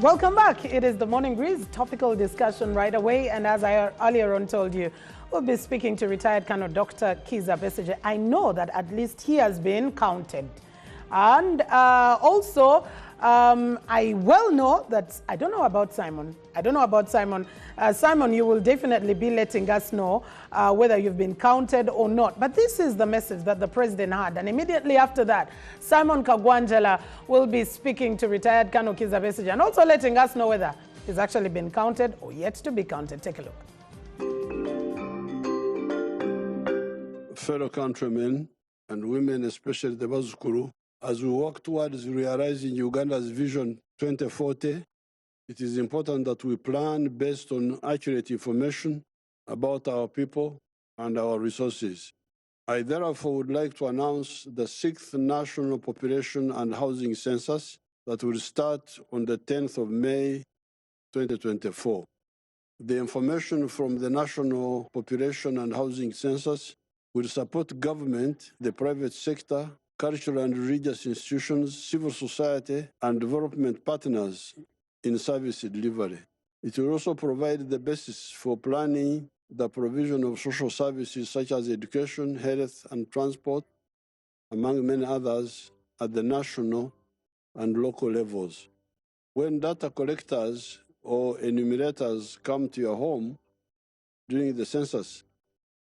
Welcome back. It is the Moorning Breeze, topical discussion right away. And as I earlier on told you, we'll be speaking to retired Colonel Dr. Kizza Besigye. I know that at least he has been counted. And also, I well know that, I don't know about Simon. Simon, you will definitely be letting us know whether you've been counted or not. But this is the message that the president had. And immediately after that, Simon Kagwanjala will be speaking to retired Colonel Kizza Besigye and also letting us know whether he's actually been counted or yet to be counted. Take a look. Fellow countrymen and women, especially the Bazukuru, as we work towards realizing Uganda's Vision 2040, it is important that we plan based on accurate information about our people and our resources. I therefore would like to announce the 6th National Population and Housing Census that will start on the 10th of May 2024. The information from the National Population and Housing Census will support government, the private sector, cultural and religious institutions, civil society, and development partners in service delivery. It will also provide the basis for planning the provision of social services such as education, health, and transport, among many others, at the national and local levels. When data collectors or enumerators come to your home during the census,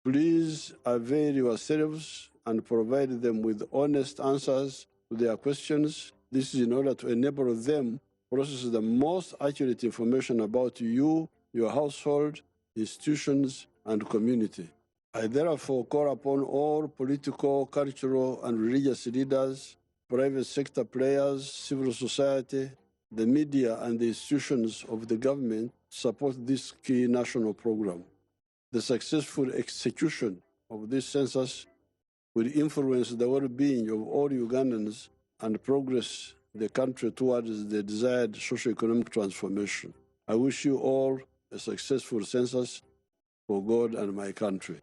please avail yourselves and provide them with honest answers to their questions. This is in order to enable them to process the most accurate information about you, your household, institutions, and community. I therefore call upon all political, cultural, and religious leaders, private sector players, civil society, the media, and the institutions of the government to support this key national program. The successful execution of this census will influence the well-being of all Ugandans and progress the country towards the desired socio-economic transformation. I wish you all a successful census for God and my country.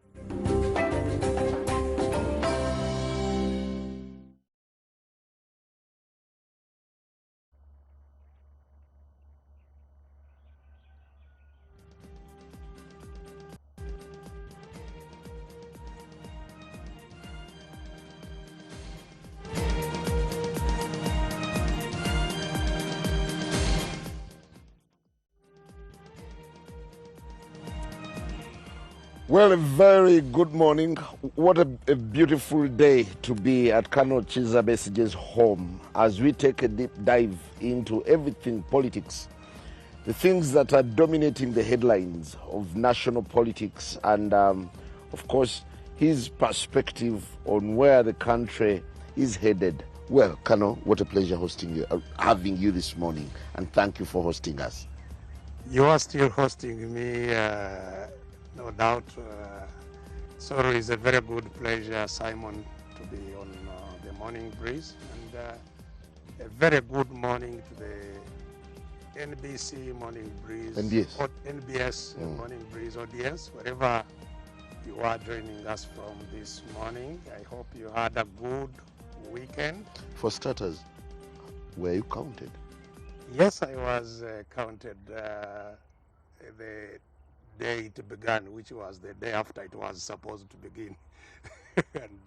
Well, a very good morning. What a beautiful day to be at Colonel Kizza Besigye's home as we take a deep dive into everything politics, the things that are dominating the headlines of national politics, and of course, his perspective on where the country is headed. Well, Colonel, what a pleasure having you this morning, and thank you for hosting us. You are still hosting me. No doubt. So it's a very good pleasure, Simon, to be on the Moorning Breeze, and a very good morning to the NBC Moorning Breeze, NBS Moorning Breeze audience, wherever you are joining us from this morning. I hope you had a good weekend. For starters, were you counted? Yes, I was counted the day it began, which was the day after it was supposed to begin. And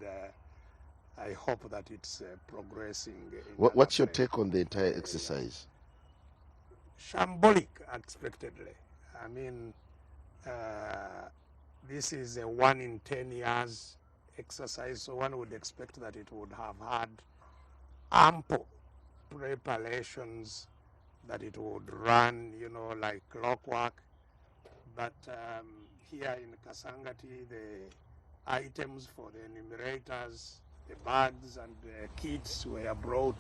I hope that it's progressing. What's your take on the entire exercise? Shambolic, unexpectedly. I mean, this is a 1 in 10 years exercise, so one would expect that it would have had ample preparations, that it would run, like clockwork. But here in Kasangati, the items for the enumerators, the bags and the kits were brought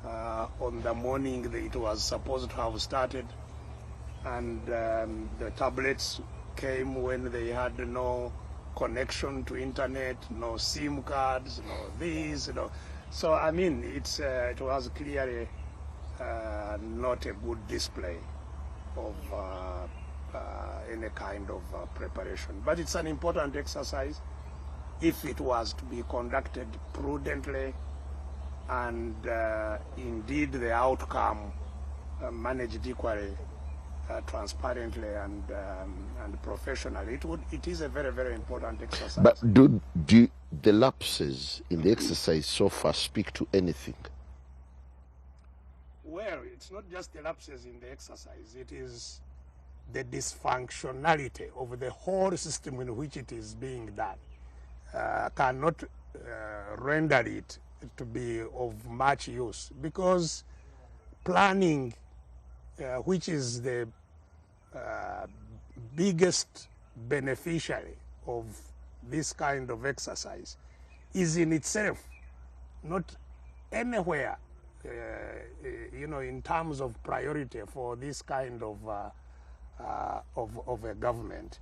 on the morning that it was supposed to have started. And the tablets came when they had no connection to internet, no SIM cards, no this, no. So, I mean, it was clearly not a good display of any kind of preparation. But it's an important exercise if it was to be conducted prudently, and indeed the outcome managed equally, transparently, and professionally, it is a very, very important exercise. But do the lapses in the exercise so far speak to anything? Well, it's not just the lapses in the exercise, it is the dysfunctionality of the whole system in which it is being done. Cannot render it to be of much use, because planning, which is the biggest beneficiary of this kind of exercise, is in itself not anywhere, in terms of priority for this kind of a government.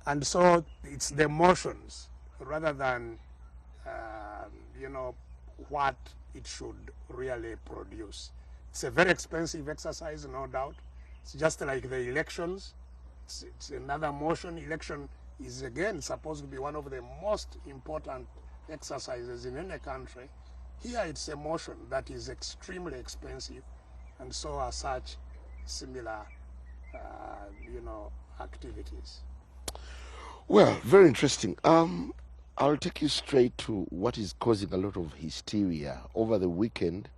And so it's the motions rather than, what it should really produce. It's a very expensive exercise, no doubt. It's just like the elections. It's another motion. Election is, again, supposed to be one of the most important exercises in any country. Here it's a motion that is extremely expensive, and so are such similar, activities. Well, very interesting. I'll take you straight to what is causing a lot of hysteria. Over the weekend,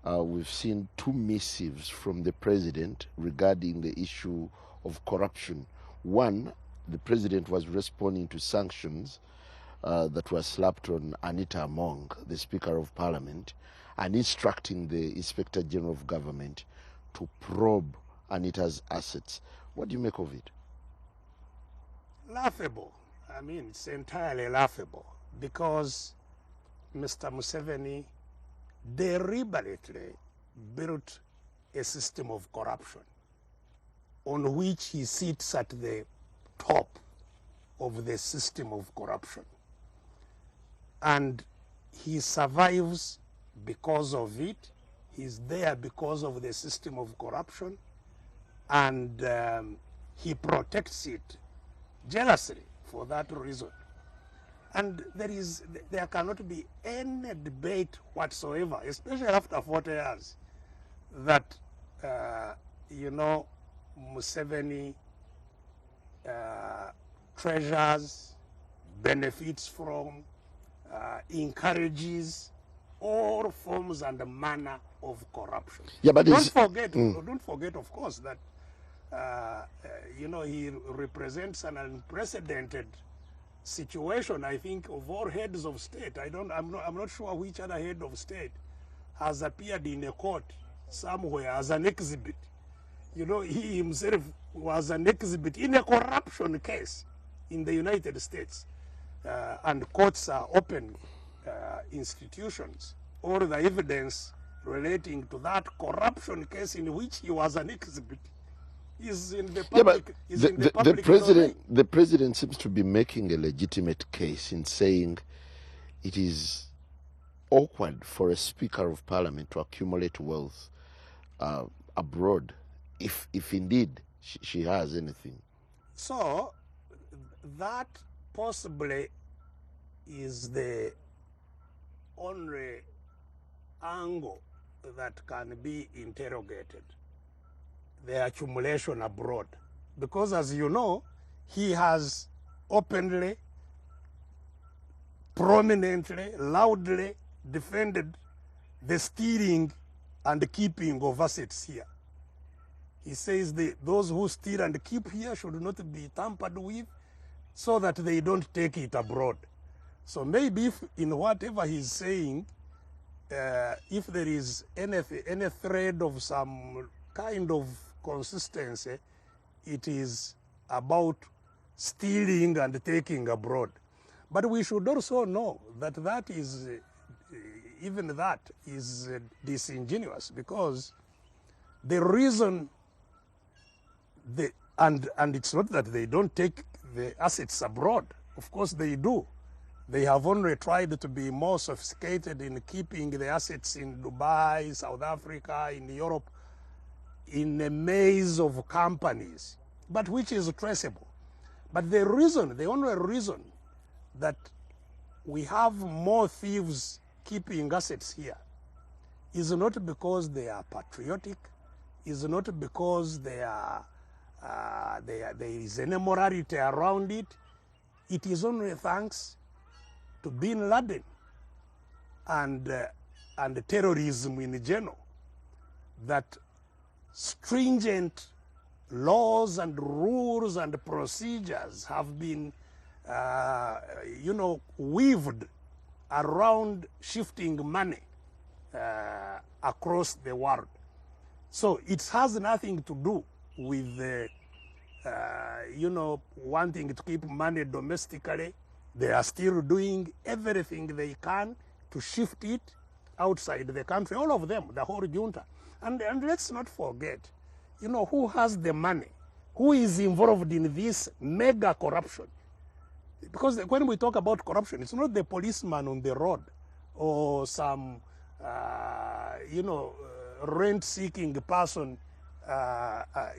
we've seen two missives from the president regarding the issue of corruption. One, the president was responding to sanctions that were slapped on Anita Among, the Speaker of Parliament, and instructing the Inspector General of Government to probe Anita's assets. What do you make of it? Laughable. I mean, it's entirely laughable, because Mr. Museveni deliberately built a system of corruption on which he sits at the top of the system of corruption. And he survives because of it. He's there because of the system of corruption, and he protects it jealously for that reason. And there cannot be any debate whatsoever, especially after 40 years, that Museveni treasures, benefits from, encourages all forms and manner of corruption. Yeah, but don't forget, of course, that he represents an unprecedented situation. I think of all heads of state, I'm not sure which other head of state has appeared in a court somewhere as an exhibit. He himself was an exhibit in a corruption case in the United States, and courts are open institutions. All the evidence relating to that corruption case in which he was an exhibit is in the public. The president seems to be making a legitimate case in saying it is awkward for a Speaker of Parliament to accumulate wealth abroad, if indeed she has anything. So that possibly is the only angle that can be interrogated, the accumulation abroad. Because, as you know, he has openly, prominently, loudly defended the stealing and keeping of assets here. He says those who steal and keep here should not be tampered with, so that they don't take it abroad. So maybe if in whatever he's saying, if there is any thread of some kind of consistency, it is about stealing and taking abroad. But we should also know that is, even that is disingenuous, because the reason and it's not that they don't take the assets abroad. Of course they do. They have only tried to be more sophisticated in keeping the assets in Dubai, South Africa, in Europe, in a maze of companies, but which is traceable. But the only reason that we have more thieves keeping assets here is not because they are patriotic, is not because there is any morality around it. It is only thanks to Bin Laden and terrorism in general that stringent laws and rules and procedures have been, weaved around shifting money across the world. So it has nothing to do with, wanting to keep money domestically. They are still doing everything they can to shift it outside the country, all of them, the whole junta. And let's not forget, who has the money, who is involved in this mega corruption. Because when we talk about corruption, it's not the policeman on the road or some, rent-seeking person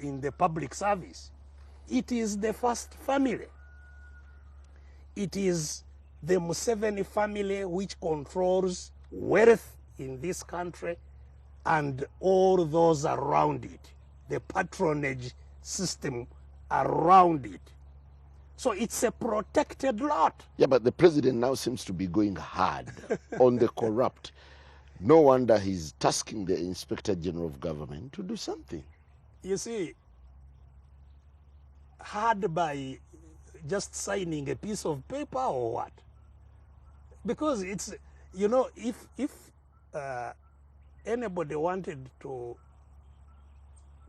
in the public service. It is the first family. It is the Museveni family which controls wealth in this country and all those around it, the patronage system around it. So it's a protected lot. Yeah, but the president now seems to be going hard on the corrupt. No wonder he's tasking the Inspector General of Government to do something. You see, hard by just signing a piece of paper or what? Because it's, if anybody wanted to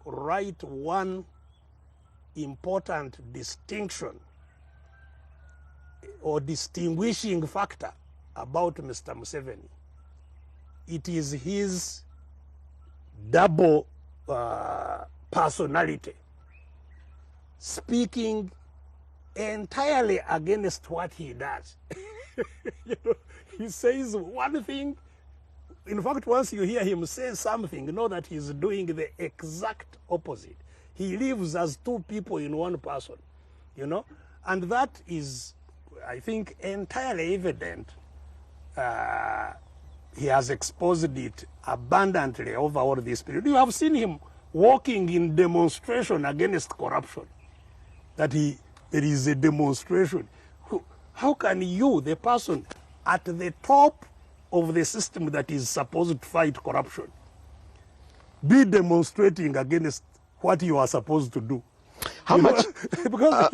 write one important distinction or distinguishing factor about Mr. Museveni, it is his double personality, speaking entirely against what he does. He says one thing. In fact, once you hear him say something, know that he's doing the exact opposite. He lives as two people in one person, and that is, I think, entirely evident. He has exposed it abundantly over all this period. You have seen him walking in demonstration against corruption, that there is a demonstration. How can you, the person at the top of the system that is supposed to fight corruption, be demonstrating against what you are supposed to do? How much? Because,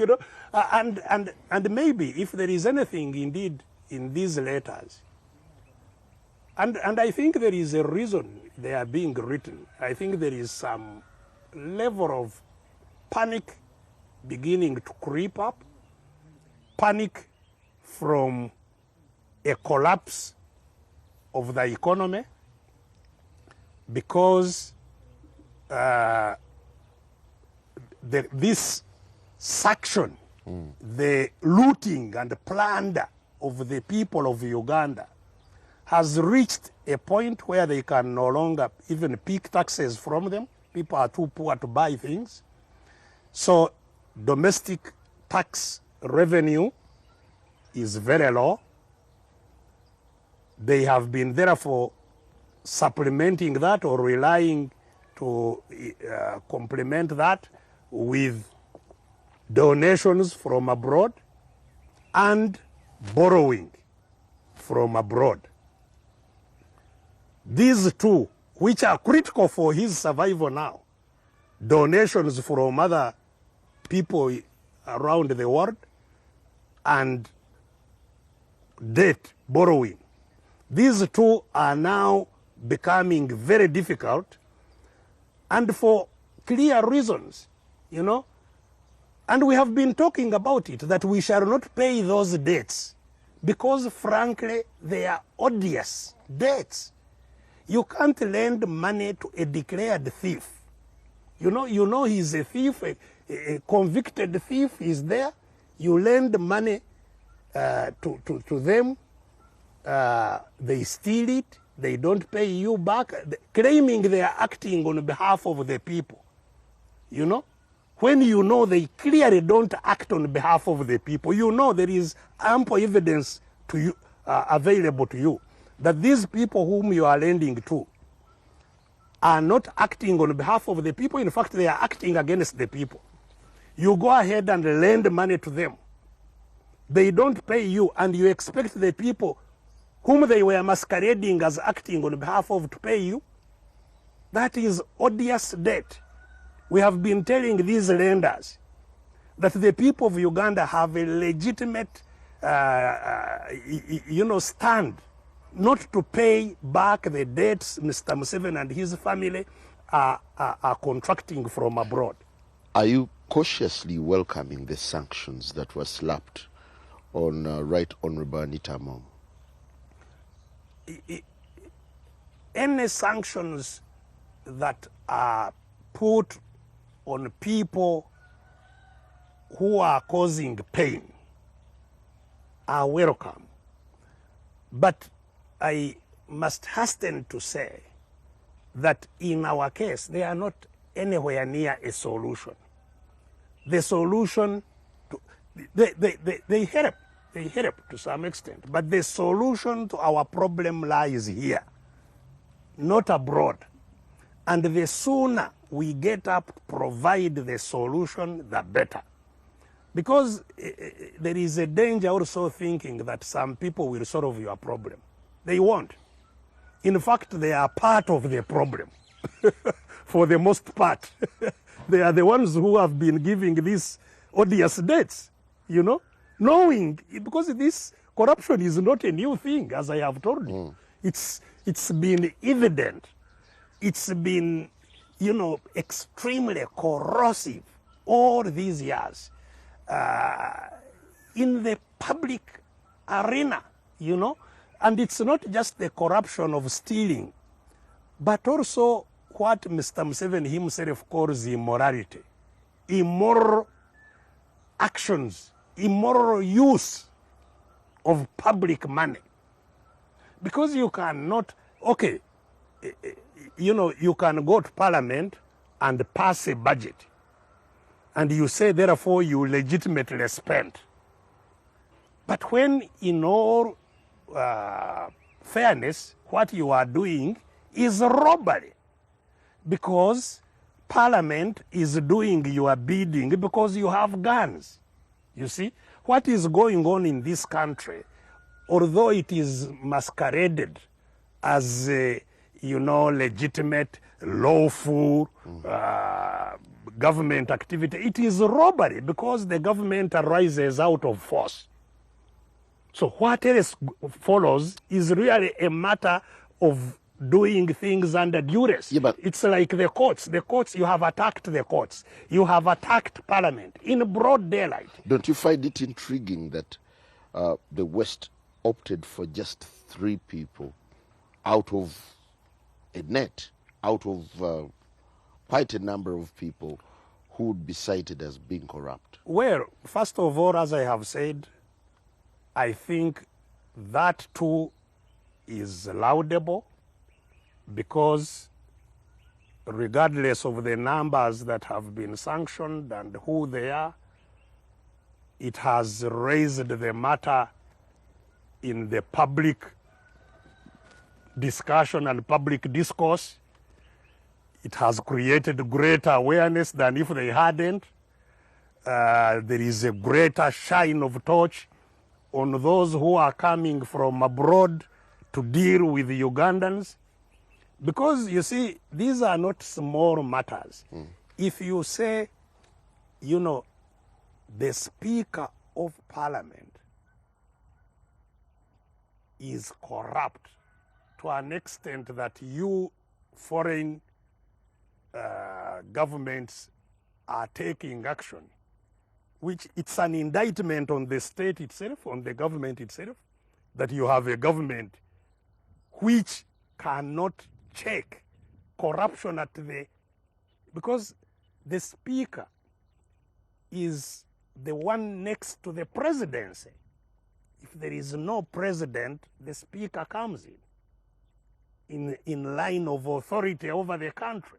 and maybe if there is anything indeed in these letters, and I think there is a reason they are being written. I think there is some level of panic beginning to creep up, panic from a collapse of the economy, because this suction, the looting and plunder of the people of Uganda has reached a point where they can no longer even pick taxes from them. People are too poor to buy things. So domestic tax revenue is very low. They have been therefore supplementing that or relying to complement that with donations from abroad and borrowing from abroad. These two, which are critical for his survival now, donations from other people around the world and debt, borrowing. These two are now becoming very difficult, and for clear reasons, And we have been talking about it, that we shall not pay those debts because, frankly, they are odious debts. You can't lend money to a declared thief. You know he's a thief, a convicted thief is there. You lend money to them. They steal it. They don't pay you back, claiming they are acting on behalf of the people. When they clearly don't act on behalf of the people, there is ample evidence to you, available to you, that these people whom you are lending to are not acting on behalf of the people. In fact, they are acting against the people. You go ahead and lend money to them. They don't pay you, and you expect the people whom they were masquerading as acting on behalf of to pay you. That is odious debt. We have been telling these lenders that the people of Uganda have a legitimate, stand not to pay back the debts Mr. Museveni and his family are contracting from abroad. Are you cautiously welcoming the sanctions that were slapped on Right Honorable Anita Among? Any sanctions that are put on people who are causing pain are welcome. But I must hasten to say that in our case, they are not anywhere near a solution. The solution, they help to some extent, but the solution to our problem lies here, not abroad. And the sooner we get up to provide the solution, the better. Because there is a danger also thinking that some people will solve your problem. They won't. In fact, they are part of the problem for the most part. They are the ones who have been giving these odious debts, knowing, because this corruption is not a new thing, as I have told you. It's been evident. It's been, extremely corrosive all these years in the public arena, And it's not just the corruption of stealing, but also what Mr. Museveni himself calls immorality, immoral actions, immoral use of public money. Because you cannot, you can go to parliament and pass a budget, and you say, therefore, you legitimately spent. But when, in all fairness, what you are doing is robbery, because parliament is doing your bidding because you have guns. You see, what is going on in this country, although it is masqueraded as legitimate, lawful government activity, it is robbery because the government arises out of force. So what else follows is really a matter of doing things under duress. Yeah, but it's like the courts. The courts, you have attacked the courts. You have attacked parliament in broad daylight. Don't you find it intriguing that the West opted for just 3 people out of a net, out of quite a number of people who would be cited as being corrupt? Well, first of all, as I have said, I think that too is laudable, because regardless of the numbers that have been sanctioned and who they are, it has raised the matter in the public discussion and public discourse. It has created greater awareness than if they hadn't. There is a greater shine of torch on those who are coming from abroad to deal with the Ugandans. Because, you see, these are not small matters. If you say, the Speaker of Parliament is corrupt to an extent that you foreign governments are taking action, which it's an indictment on the state itself, on the government itself, that you have a government which cannot check corruption at because the Speaker is the one next to the presidency. If there is no president, the Speaker comes in line of authority over the country.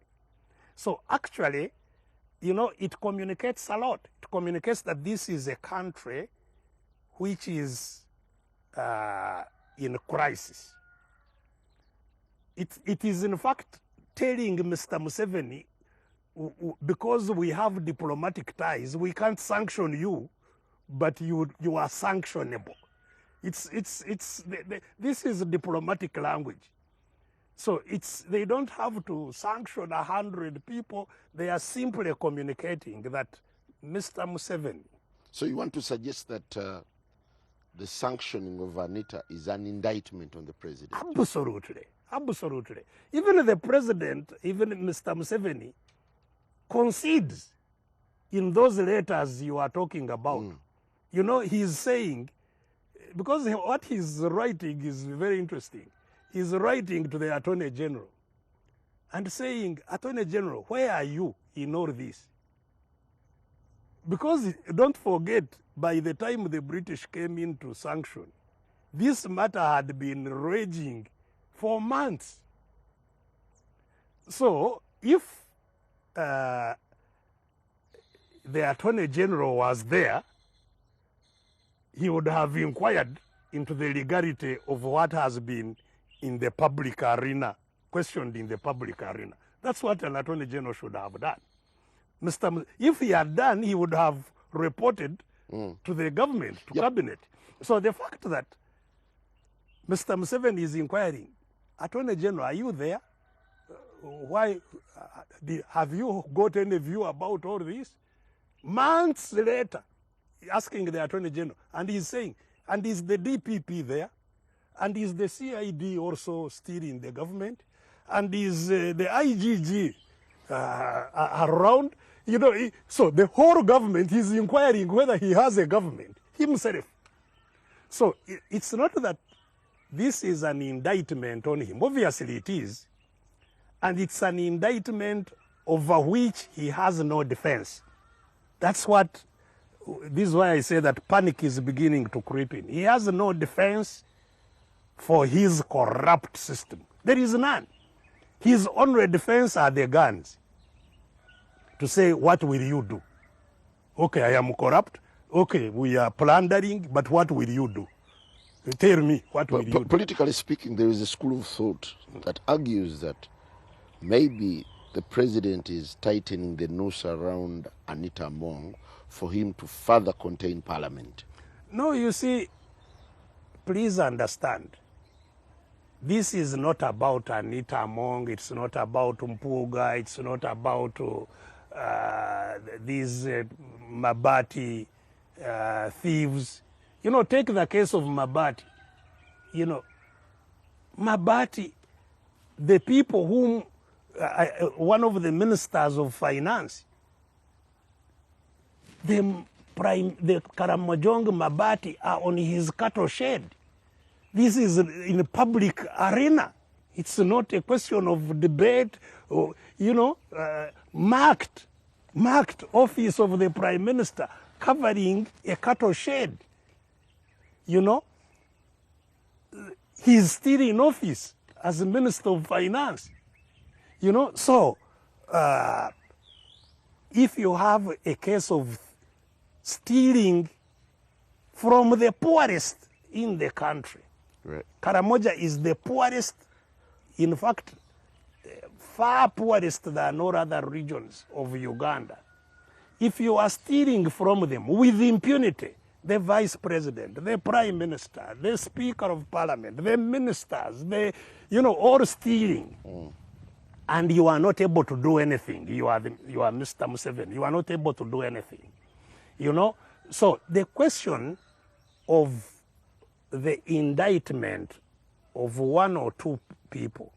So actually, it communicates a lot. It communicates that this is a country which is in crisis. It is in fact telling Mr. Museveni, because we have diplomatic ties, we can't sanction you, but you are sanctionable. This is diplomatic language. So they don't have to sanction 100 people. They are simply communicating that Mr. Museveni. So you want to suggest that the sanctioning of Anita is an indictment on the president? Absolutely, absolutely. Even the president, even Mr. Museveni, concedes in those letters you are talking about. You know, he's saying, because what he's writing is very interesting. He's writing to the Attorney General and saying, Attorney General, where are you in all this? Because don't forget, by the time the British came into sanction, this matter had been raging for months. So if the Attorney General was there, he would have inquired into the legality of what has been in the public arena, questioned in the public arena. That's what an Attorney General should have done. If he had done, he would have reported to the government, to cabinet. So the fact that Mr. Museveni is inquiring, Attorney General, are you there? Why have you got any view about all this? Months later, asking the Attorney General, and he's saying, and is the DPP there? And is the CID also still in the government? And is the IGG around? You know, so the whole government is inquiring whether he has a government himself. So it's not that this is an indictment on him. Obviously it is. And it's an indictment over which he has no defense. This is why I say that panic is beginning to creep in. He has no defense for his corrupt system. There is none. His only defense are the guns. To say, what will you do? Okay, I am corrupt. Okay, we are plundering, but what will you do? Tell me, what will you do? Politically speaking, there is a school of thought that argues that maybe the president is tightening the noose around Anita Among for him to further contain parliament. No, you see, please understand, this is not about Anita Among, it's not about Mpuga, it's not about these Mabati thieves. You know, take the case of Mabati. You know, Mabati, the people whom, one of the ministers of finance, the Karamojong Mabati are on his cattle shed. This is in a public arena. It's not a question of debate or, you know, marked office of the Prime Minister covering a cattle shed. You know, he's still in office as a Minister of Finance. You know, so if you have a case of stealing from the poorest in the country, right. Karamoja is the poorest, in fact, far poorest than all other regions of Uganda. If you are stealing from them with impunity, the vice president, the prime minister, the speaker of parliament, the ministers, you know, all stealing, and you are not able to do anything. You are Mr. Museveni. You are not able to do anything. You know, so the question of the indictment of one or two people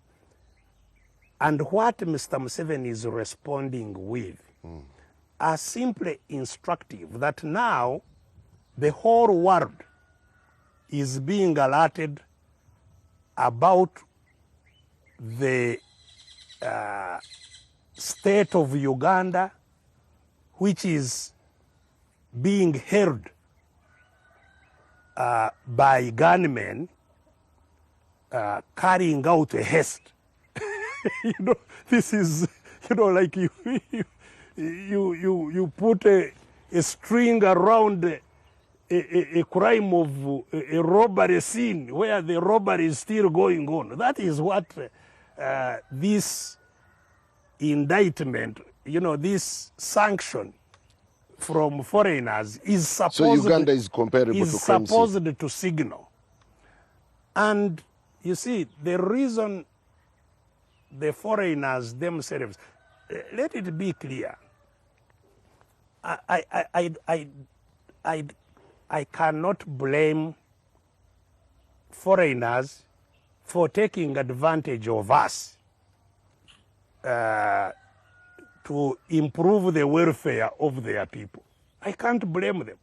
and what Mr. Museveni is responding with are simply instructive that now the whole world is being alerted about the state of Uganda, which is being held by gunmen carrying out a heist. You know, this is, you know, like you put a string around a crime of a robbery scene where the robbery is still going on. That is what this indictment, this sanction from foreigners is supposed So Uganda is comparable to crime supposed to signal. And you see, the reason the foreigners themselves, let it be clear, I cannot blame foreigners for taking advantage of us to improve the welfare of their people. I can't blame them.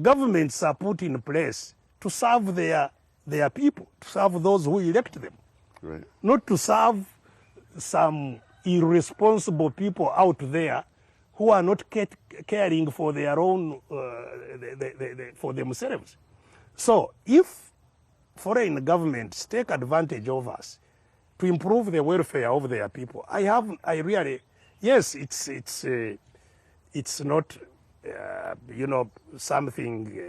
Governments are put in place to serve their people, to serve those who elect them. Right. Not to serve some irresponsible people out there who are not caring for their own, for themselves. So if foreign governments take advantage of us to improve the welfare of their people, yes, it's not, something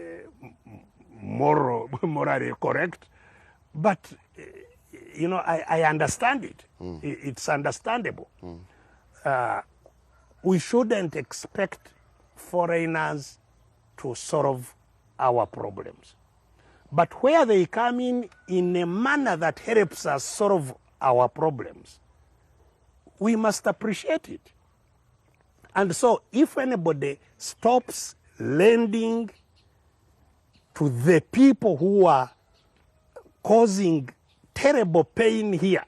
morally correct, but I understand it. It's understandable. We shouldn't expect foreigners to solve our problems. But where they come in a manner that helps us solve our problems, we must appreciate it. And so if anybody stops lending to the people who are causing terrible pain here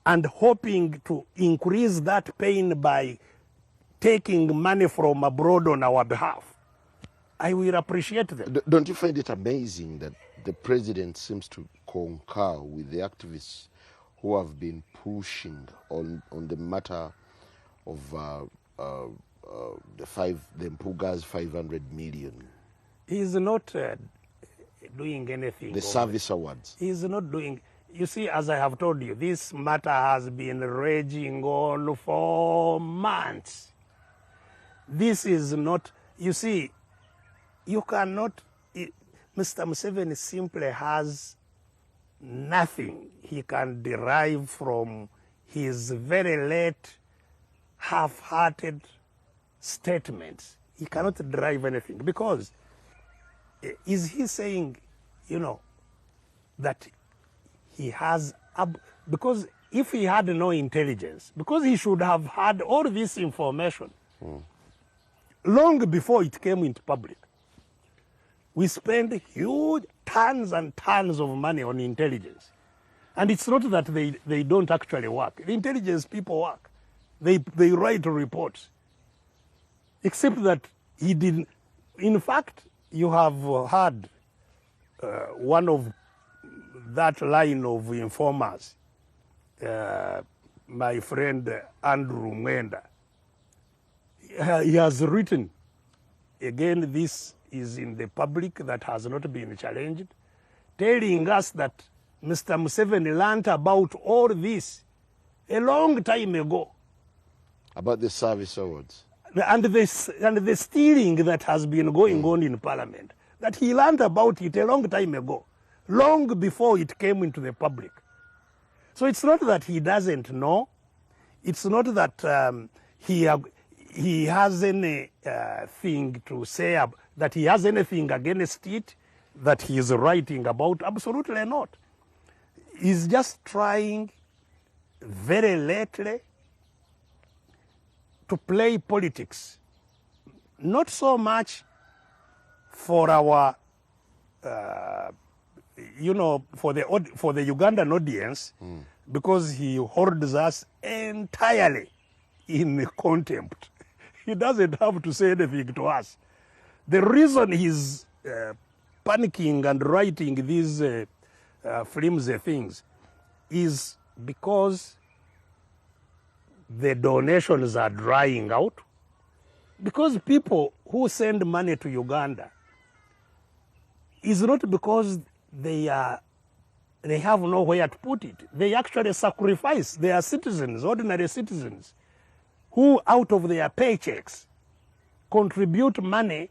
and hoping to increase that pain by taking money from abroad on our behalf, I will appreciate them. Don't you find it amazing that the president seems to concur with the activists who have been pushing on the matter of the Mpuga's 500 million? He's not doing anything. The service awards. He's not doing. You see, as I have told you, this matter has been raging on for months. This is not, you see, you cannot, Mr. Museveni simply has nothing he can derive from his very late, half-hearted statements. He cannot derive anything because is he saying, that he has, because if he had no intelligence, because he should have had all this information long before it came into public. We spend huge tons and tons of money on intelligence. And it's not that they don't actually work. The intelligence people work. They write reports. Except that he didn't. In fact, you have heard one of that line of informers, my friend Andrew Mwenda. He has written, again, this is in the public that has not been challenged, telling us that Mr. Museveni learned about all this a long time ago. About the service awards. And the stealing that has been going on in Parliament, that he learned about it a long time ago, long before it came into the public. So it's not that he doesn't know. It's not that he has anything to say, that he has anything against it, that he is writing about. Absolutely not. He's just trying very lately to play politics, not so much for our, for the Ugandan audience, because he holds us entirely in contempt. He doesn't have to say anything to us. The reason he's panicking and writing these flimsy things is because the donations are drying out, because people who send money to Uganda is not because they have nowhere to put it. They actually sacrifice their citizens, ordinary citizens, who out of their paychecks contribute money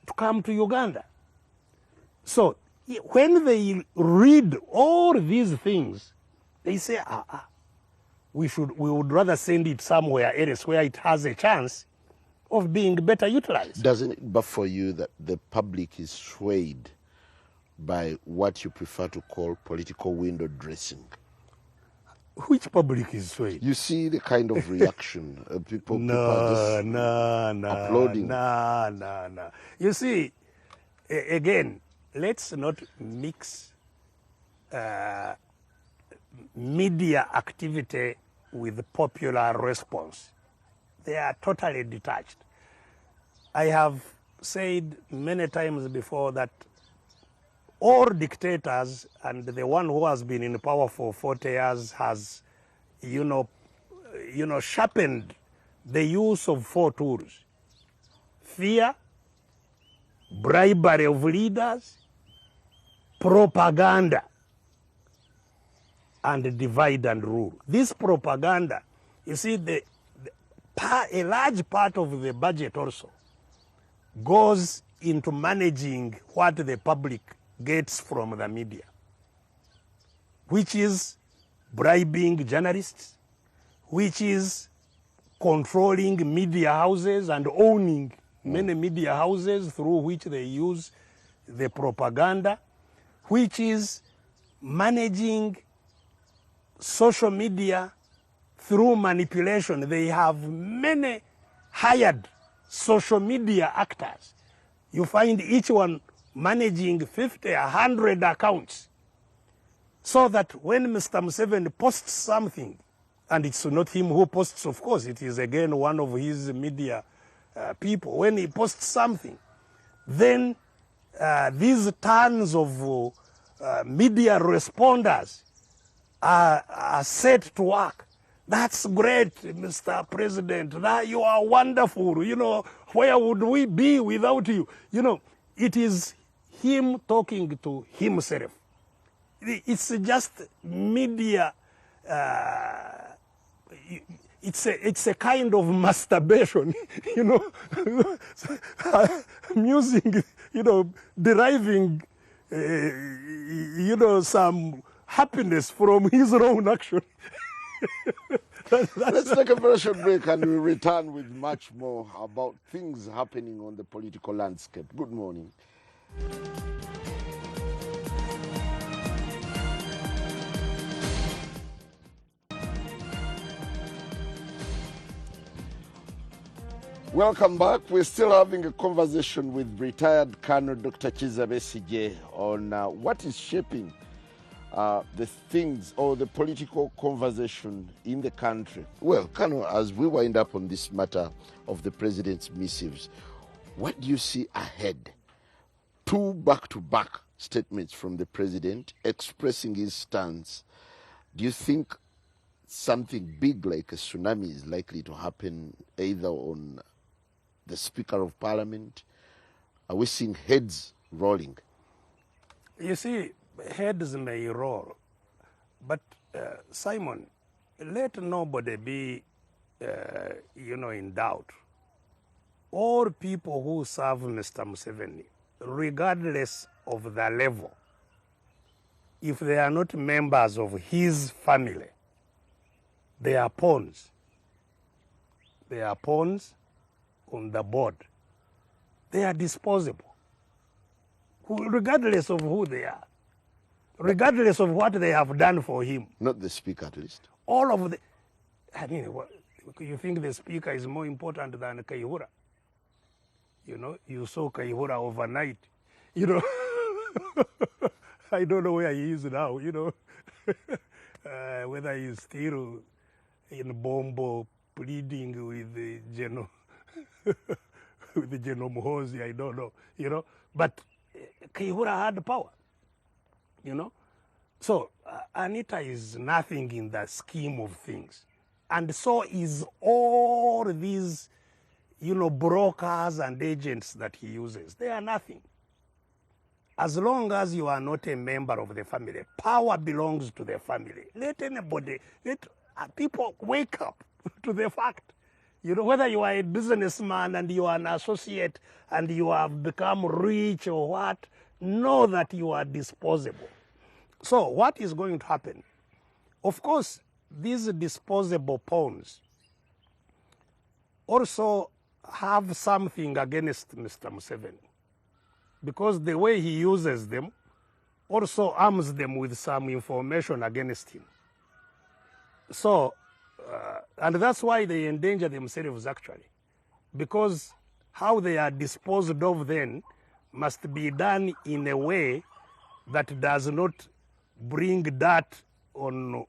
to come to Uganda. So when they read all these things, they say, we would rather send it somewhere else where it has a chance of being better utilized. Doesn't it buffer you that the public is swayed by what you prefer to call political window dressing? Which public is swayed? You see the kind of reaction people are just applauding. No. You see, again, let's not mix media activity with popular response. They are totally detached. I have said many times before that all dictators, and the one who has been in power for 40 years has, sharpened the use of 4 tools: fear, bribery of leaders, propaganda, and divide and rule. This propaganda, you see, a large part of the budget also goes into managing what the public gets from the media, which is bribing journalists, which is controlling media houses and owning many media houses through which they use the propaganda, which is managing social media through manipulation. They have many hired social media actors. You find each one managing 50, 100 accounts, so that when Mr. Museveni posts something, and it's not him who posts, of course, it is again one of his media people. When he posts something, then these tons of media responders are set to work. That's great, Mr. President. That you are wonderful. Where would we be without you? It is him talking to himself. It's just media. It's a kind of masturbation, musing, deriving, some happiness from his own action. Let's take a very short break and we'll return with much more about things happening on the political landscape. Good morning. Welcome back. We're still having a conversation with retired Colonel Dr. Kizza Besigye on what is shaping the things or the political conversation in the country. Well, Colonel, as we wind up on this matter of the president's missives, what do you see ahead? 2 back-to-back statements from the president expressing his stance. Do you think something big like a tsunami is likely to happen either on the Speaker of Parliament? Are we seeing heads rolling? You see, heads may roll, but Simon, let nobody be, in doubt. All people who serve Mr. Museveni, regardless of the level, if they are not members of his family, they are pawns. They are pawns on the board. They are disposable, regardless of who they are, regardless of what they have done for him. Not the speaker, at least. All of the, you think the speaker is more important than Kaihura? You saw Kaihura overnight. I don't know where he is now, whether he's still in Bombo pleading with the General with the General Muhoozi, I don't know, but Kaihura had power, So Anita is nothing in the scheme of things. And so is all these, brokers and agents that he uses. They are nothing. As long as you are not a member of the family, power belongs to the family. Let people wake up to the fact. Whether you are a businessman and you are an associate and you have become rich or what, know that you are disposable. So what is going to happen? Of course, these disposable pawns also have something against Mr. Museveni, because the way he uses them also arms them with some information against him. So, and that's why they endanger themselves actually, because how they are disposed of then must be done in a way that does not bring dirt on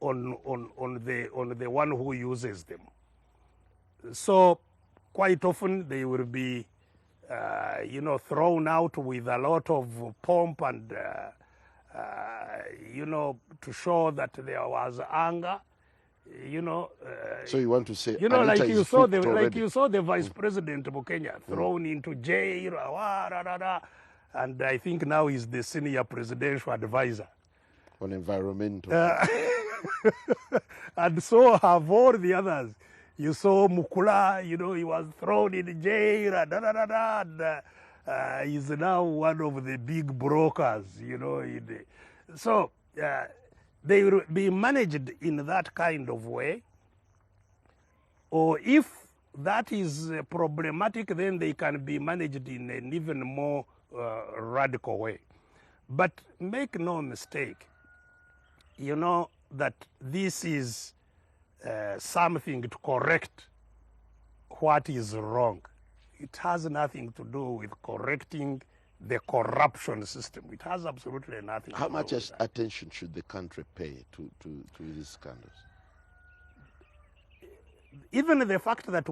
the one who uses them. So quite often they will be, thrown out with a lot of pomp and, to show that there was anger. So you want to say, like you saw the Vice President of Kenya thrown into jail, and I think now he's the senior presidential advisor on environmental. And so have all the others. You saw Mukula, he was thrown in jail, and he's now one of the big brokers, So they will be managed in that kind of way. Or if that is problematic, then they can be managed in an even more radical way. But make no mistake, that this is something to correct what is wrong. It has nothing to do with correcting the corruption system. It has absolutely nothing How to much do with that. attention should the country pay to these scandals? Even the fact that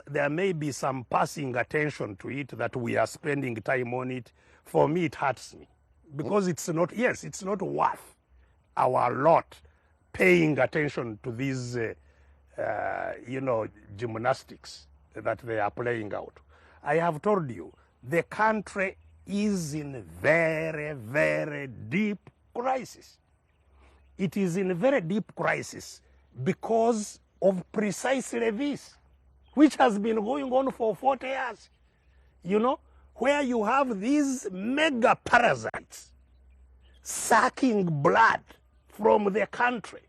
there may be some passing attention to it, that we are spending time on it, for me it hurts me, because it's not worth our lot paying attention to these gymnastics that they are playing out. I have told you, the country is in very, very deep crisis. It is in very deep crisis because of precisely this, which has been going on for 40 years, where you have these mega parasites sucking blood from the country.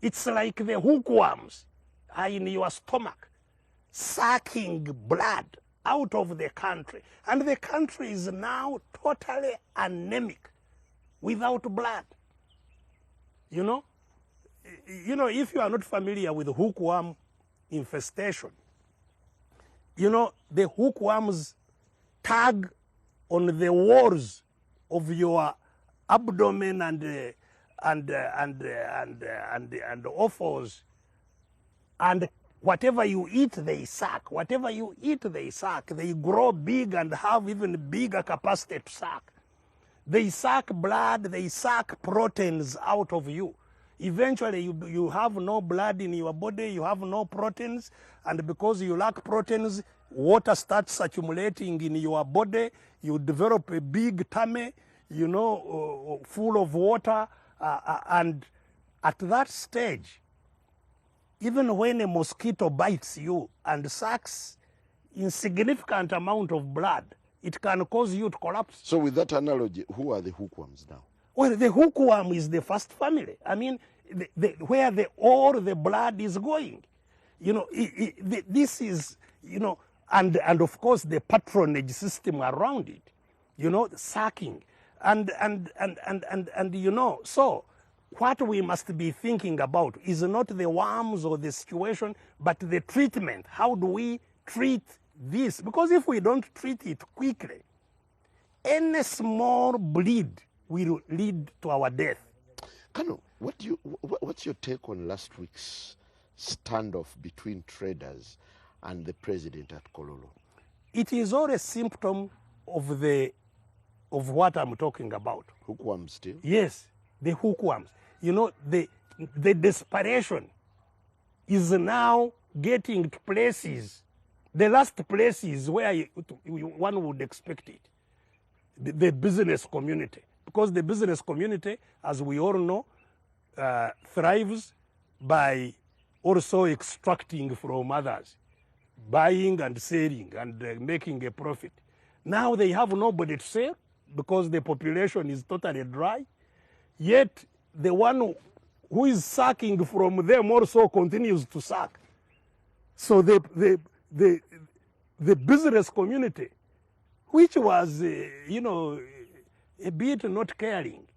It's like the hookworms are in your stomach, sucking blood out of the country. And the country is now totally anemic, without blood. If you are not familiar with hookworm infestation, the hookworms tag on the walls of your abdomen and offals, and whatever you eat, they suck. Whatever you eat, they suck. They grow big and have even bigger capacity to suck. They suck blood, they suck proteins out of you. Eventually, you have no blood in your body, you have no proteins, and because you lack proteins, water starts accumulating in your body, you develop a big tummy, full of water, and at that stage, even when a mosquito bites you and sucks insignificant amount of blood, it can cause you to collapse. So with that analogy, who are the hookworms now? Well, the hookworm is the first family. I mean, where all the blood is going. This is, and of course the patronage system around it, sucking. And so what we must be thinking about is not the worms or the situation, but the treatment. How do we treat this? Because if we don't treat it quickly, any small bleed will lead to our death. Kano, what's your take on last week's standoff between traders and the president at Kololo? It is all a symptom of what I'm talking about. Hookworms still? Yes, the hookworms. The desperation is now getting to places, the last places where one would expect it. The business community. Because the business community, as we all know, thrives by also extracting from others, buying and selling and making a profit. Now they have nobody to sell because the population is totally dry. Yet the one who is sucking from them also continues to suck. So the business community, which was, a bit not caring,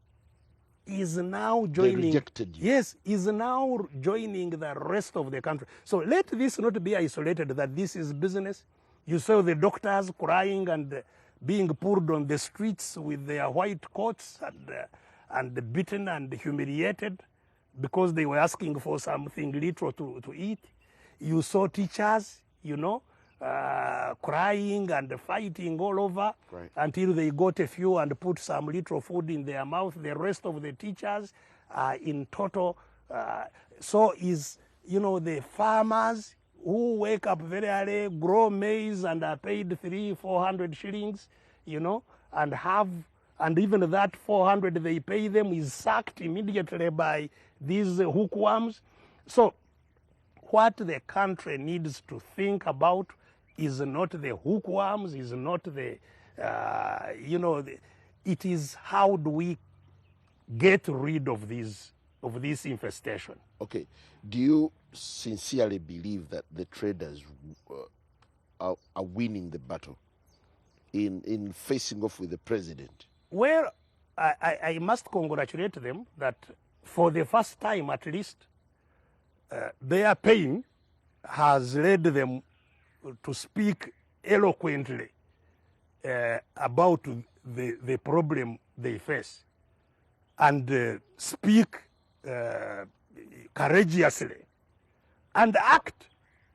is now joining. They rejected you. Yes, is now joining the rest of the country. So let this not be isolated that this is business. You saw the doctors crying and being pulled on the streets with their white coats and beaten and humiliated because they were asking for something little to eat. You saw teachers, crying and fighting all over until they got a few and put some little food in their mouth. The rest of the teachers are in total. So is, the farmers who wake up very early, grow maize and are paid 300-400 shillings, and even that 400 they pay them is sacked immediately by these hookworms. So what the country needs to think about is not the hookworms, is not the, it is how do we get rid of this infestation. Okay. Do you sincerely believe that the traders are winning the battle in facing off with the president? Well, I must congratulate them that for the first time at least, their pain has led them to speak eloquently about the problem they face and speak courageously and act,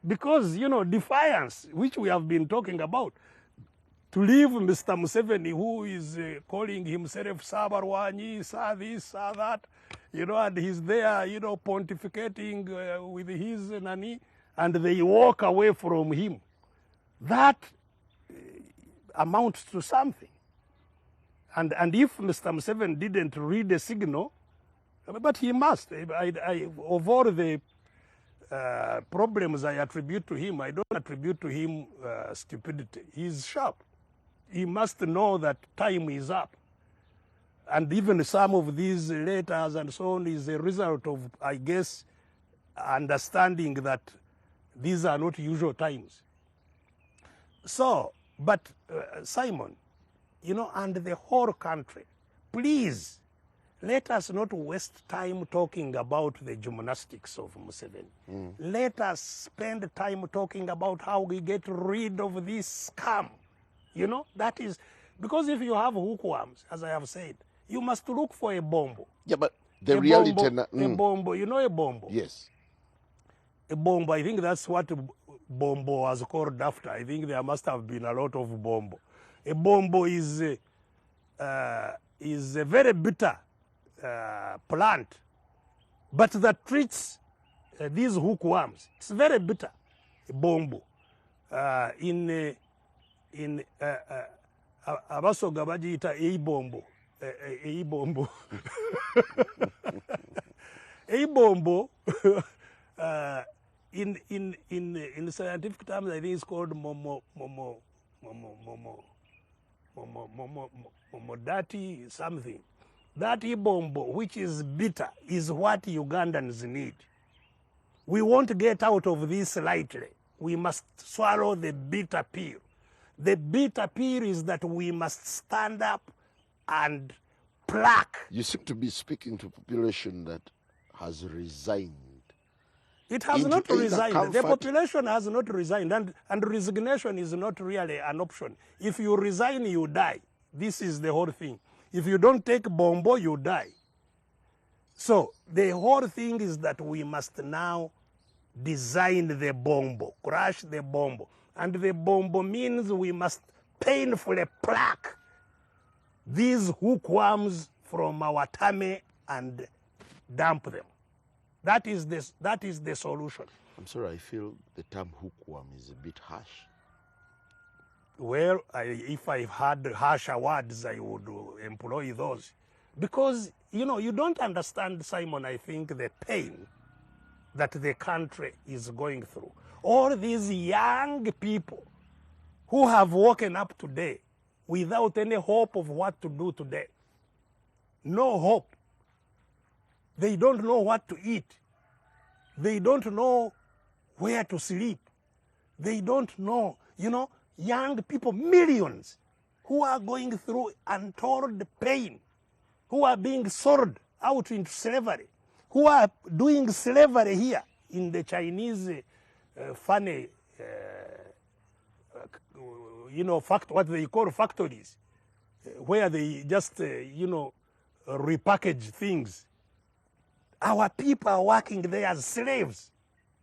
because, defiance, which we have been talking about, to leave Mr. Museveni, who is calling himself Sabarwanyi, Sa this, Sa that, and he's there, pontificating with his nani, and they walk away from him. That amounts to something. And if Mr. Museveni didn't read the signal, but he must. Of all the problems I attribute to him, I don't attribute to him stupidity. He's sharp. He must know that time is up. And even some of these letters and so on is a result of, I guess, understanding that these are not usual times. So, but Simon, and the whole country, please, let us not waste time talking about the gymnastics of Museveni. Let us spend time talking about how we get rid of this scam. That is, because if you have hookworms, as I have said, you must look for a bombo. Yeah, but the reality... A bombo, a bombo? Yes. A bombo, I think that's what bombo was called after. I think there must have been a lot of bombo. A bombo is a very bitter plant, but that treats these hookworms. It's very bitter, a bombo. In abasoga bagiyita eibombo, eibombo. Eibombo, in scientific terms, I think it's called momodati something. That ibombo, which is bitter, is what Ugandans need. We won't get out of this lightly. We must swallow the bitter pill. The bitter pill is that we must stand up and pluck. You seem to be speaking to a population that has resigned. It has not resigned. The population has not resigned, and resignation is not really an option. If you resign, you die. This is the whole thing. If you don't take bombo, you die. So the whole thing is that we must now design the bombo, crush the bombo. And the bombo means we must painfully pluck these hookworms from our tummy and dump them. That is the solution. I'm sorry, I feel the term hookworm is a bit harsh. Well, if I had harsher words, I would employ those. Because, you don't understand, Simon, I think, the pain that the country is going through. All these young people who have woken up today without any hope of what to do today. No hope. They don't know what to eat. They don't know where to sleep. They don't know, young people, millions, who are going through untold pain, who are being sold out into slavery, who are doing slavery here in the Chinese funny, what they call factories, where they just, repackage things. Our people are working there as slaves.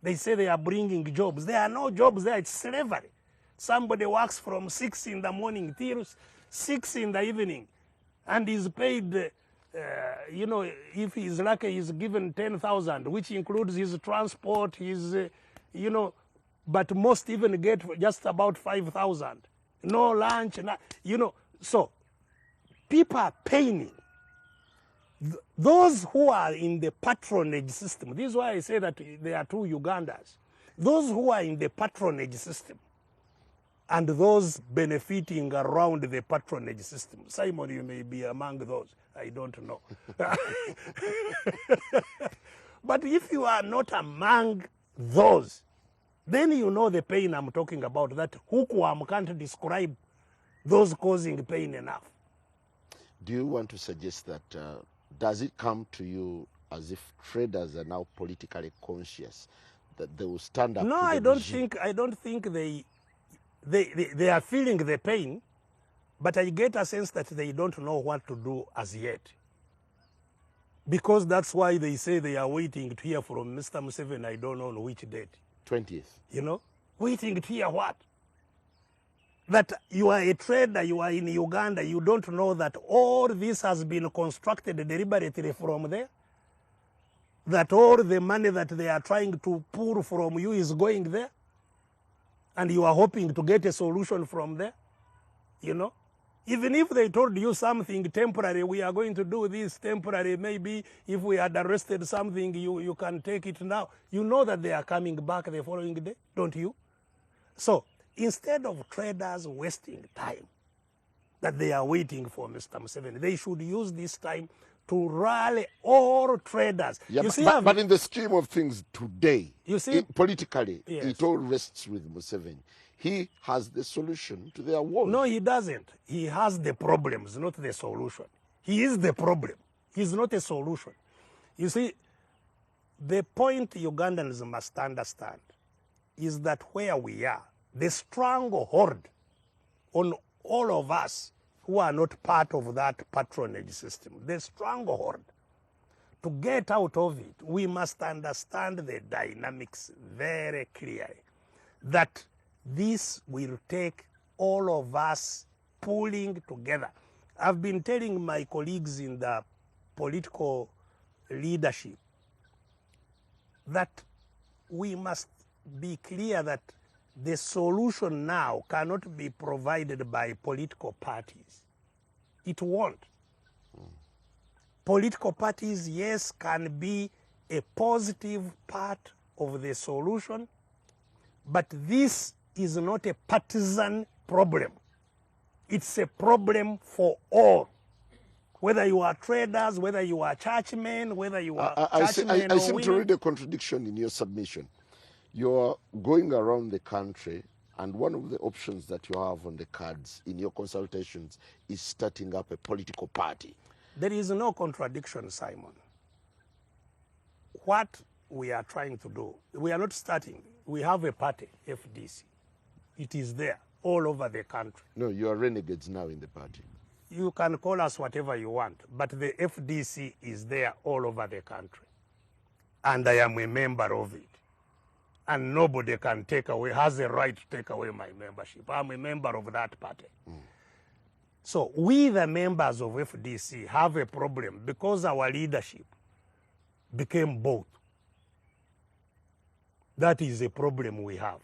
They say they are bringing jobs. There are no jobs there. It's slavery. Somebody works from 6 in the morning till 6 in the evening, and is paid, if he's lucky, he's given 10,000, which includes his transport, his, but most even get just about 5,000. No lunch, so people are paying. Those who are in the patronage system, this is why I say that there are two Ugandas. Those who are in the patronage system and those benefiting around the patronage system. Simon, you may be among those. I don't know. But if you are not among those, then you know the pain I'm talking about, that hookworm can't describe those causing pain enough. Do you want to suggest that, does it come to you as if traders are now politically conscious, that they will stand up? No, to I the don't regime? think. I don't think they are feeling the pain, but I get a sense that they don't know what to do as yet. Because that's why they say they are waiting to hear from Mr. Museveni. I don't know on which date. 20th. Waiting to hear what? That you are a trader, you are in Uganda, you don't know that all this has been constructed deliberately from there? That all the money that they are trying to pull from you is going there? And you are hoping to get a solution from there? Even if they told you something temporary, we are going to do this temporary, maybe if we had arrested something, you can take it now. You know that they are coming back the following day, don't you? So instead of traders wasting time, that they are waiting for Mr. Museveni, they should use this time to rally all traders. Yeah, you see, but in the scheme of things today, you see, politically, yes, it all rests with Museveni. He has the solution to their woes. No, he doesn't. He has the problems, not the solution. He is the problem. He's not a solution. You see, the point Ugandans must understand is that where we are, the stranglehold on all of us who are not part of that patronage system, the stranglehold, to get out of it, we must understand the dynamics very clearly. That this will take all of us pulling together. I've been telling my colleagues in the political leadership that we must be clear that the solution now cannot be provided by political parties. It won't. Political parties, yes, can be a positive part of the solution, but this is not a partisan problem. It's a problem for all. Whether you are traders, whether you are churchmen, whether you are churchmen I seem or to women. read a contradiction in your submission. You're going around the country, and one of the options that you have on the cards in your consultations is starting up a political party. There is no contradiction, Simon. What we are trying to do, we are not starting. We have a party, FDC. It is there all over the country. No, you are renegades now in the party. You can call us whatever you want, but the FDC is there all over the country. And I am a member of it. And nobody can has a right to take away my membership. I'm a member of that party. So we, the members of FDC, have a problem because our leadership became both. That is a problem we have.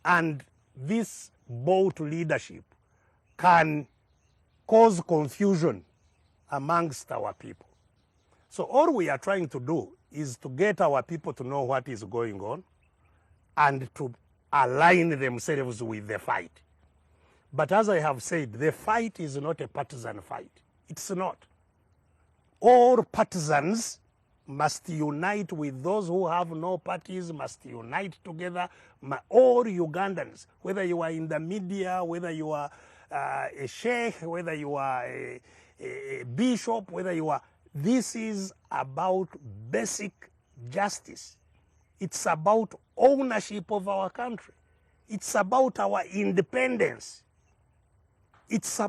And this both leadership can cause confusion amongst our people. So all we are trying to do is to get our people to know what is going on and to align themselves with the fight. But as I have said, the fight is not a partisan fight. It's not. All partisans must unite with those who have no parties, must unite together, all Ugandans, whether you are in the media, whether you are a sheikh, whether you are a bishop, whether you are, this is about basic justice. It's about ownership of our country. It's about our independence. It's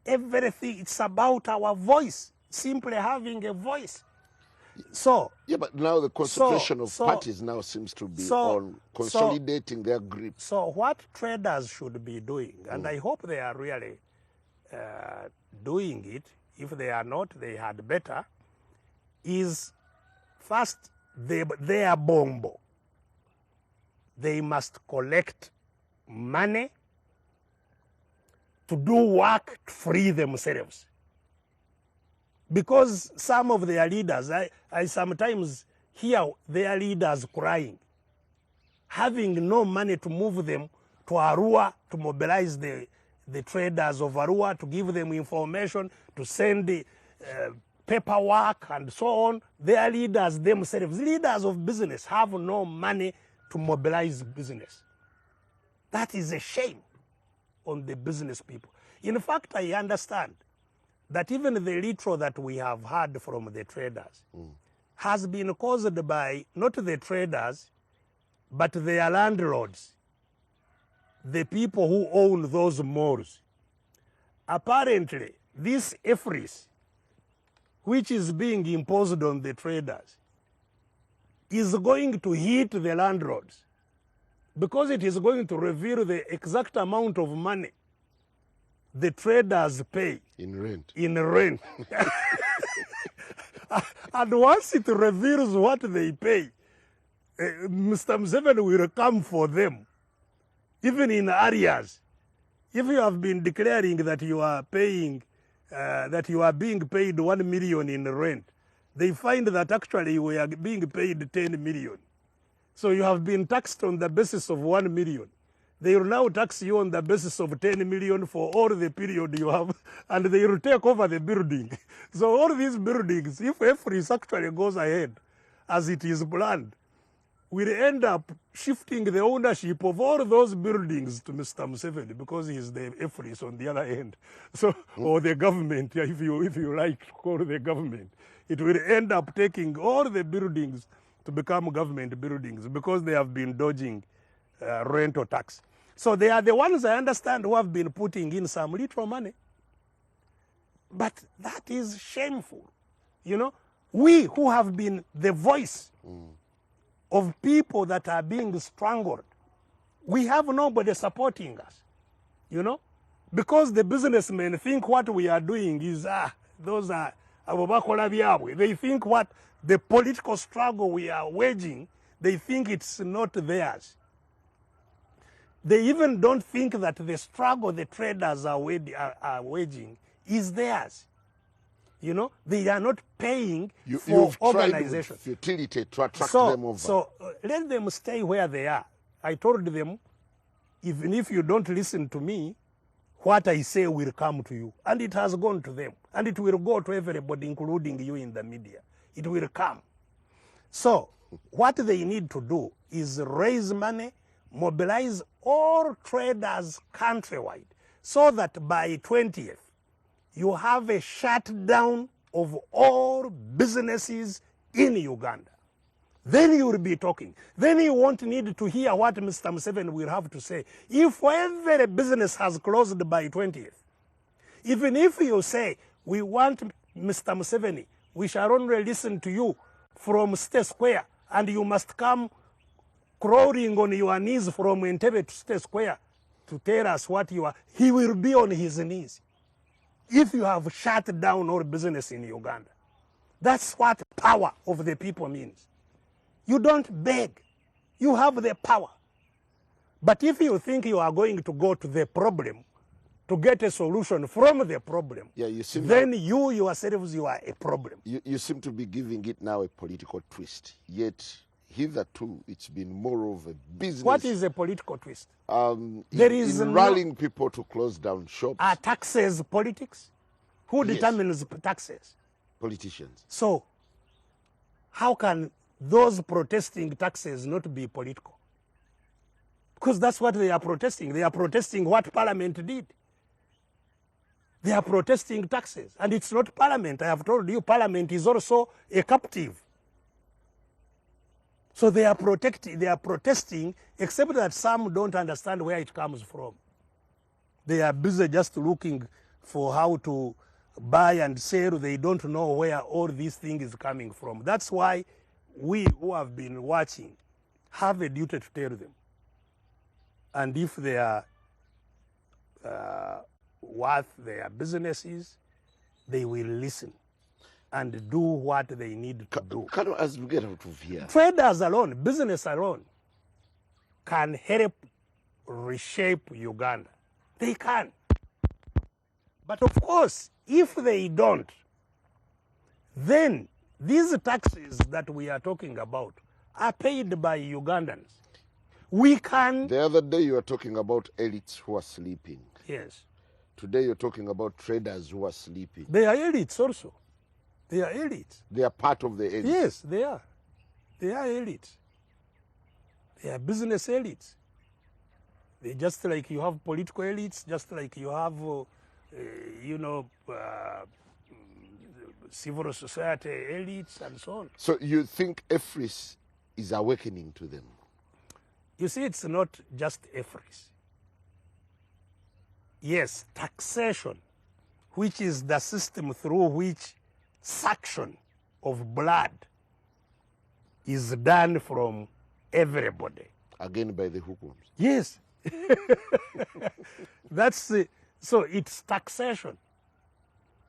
everything. It's about our voice, simply having a voice. So yeah, but now the concentration of parties now seems to be on consolidating their grip. So what traders should be doing, and I hope they are really doing it, if they are not, they had better, is first, they are bombo. They must collect money to do work to free themselves. Because some of their leaders, I sometimes hear their leaders crying, having no money to move them to Arua to mobilize the traders of Arua, to give them information, to send the paperwork and so on. Their leaders themselves, leaders of business, have no money to mobilize business. That is a shame on the business people. In fact, I understand that even the little that we have had from the traders has been caused by not the traders, but their landlords, the people who own those malls. Apparently, this EFRIS, which is being imposed on the traders, is going to hit the landlords because it is going to reveal the exact amount of money the traders pay in rent. And once it reveals what they pay, Mr. Museveni will come for them, even in areas. If you have been declaring that you are paying, that you are being paid 1 million in rent, they find that actually you are being paid 10 million. So you have been taxed on the basis of 1 million. They will now tax you on the basis of 10 million for all the period you have, and they will take over the building. So all these buildings, if EFRIS actually goes ahead as it is planned, will end up shifting the ownership of all those buildings to Mr. Museveni, because he is the EFRIS on the other end. So, or the government, if you like to call the government. It will end up taking all the buildings to become government buildings because they have been dodging rental tax. So they are the ones, I understand, who have been putting in some little money. But that is shameful. You know, we who have been the voice of people that are being strangled, we have nobody supporting us, you know, because the businessmen think what we are doing is, those are, they think what the political struggle we are waging, they think it's not theirs. They even don't think that the struggle the traders are waging is theirs. You know, they are not paying for organization. You've tried with futility to attract them over. So let them stay where they are. I told them, even if you don't listen to me, what I say will come to you. And it has gone to them. And it will go to everybody, including you in the media. It will come. So what they need to do is raise money, mobilize all traders countrywide, so that by 20th, you have a shutdown of all businesses in Uganda. Then you will be talking. Then you won't need to hear what Mr. Museveni will have to say. If every business has closed by 20th, even if you say, we want Mr. Museveni, we shall only listen to you from State Square, and you must come crawling on your knees from Entebbe to State Square to tell us what you are, he will be on his knees. If you have shut down all business in Uganda, that's what power of the people means. You don't beg, you have the power. But if you think you are going to go to the problem to get a solution from the problem, then you yourselves, you are a problem. You seem to be giving it now a political twist, yet hitherto it's been more of a business. What is a political twist? There is rallying people to close down shops. Are taxes politics? Who determines taxes? Politicians. So how can those protesting taxes not be political? Because that's what they are protesting. They are protesting what Parliament did. They are protesting taxes. And it's not Parliament. I have told you, Parliament is also a captive. So they are protesting, except that some don't understand where it comes from. They are busy just looking for how to buy and sell. They don't know where all these things is coming from. That's why we who have been watching have a duty to tell them. And if they are worth their businesses, they will listen and do what they need to do. As we get out of here, Traders alone, business alone, can help reshape Uganda. They can. But of course, if they don't, then these taxes that we are talking about are paid by Ugandans. We can... The other day you were talking about elites who are sleeping. Yes. Today you're talking about traders who are sleeping. They are elites also. They are elites. They are part of the elites. Yes, they are. They are elites. They are business elites. They just like you have political elites, just like you have, civil society elites and so on. So you think EFRIS is awakening to them? You see, it's not just EFRIS. Yes, taxation, which is the system through which suction of blood is done from everybody. Again by the hookworms. Yes. So it's taxation,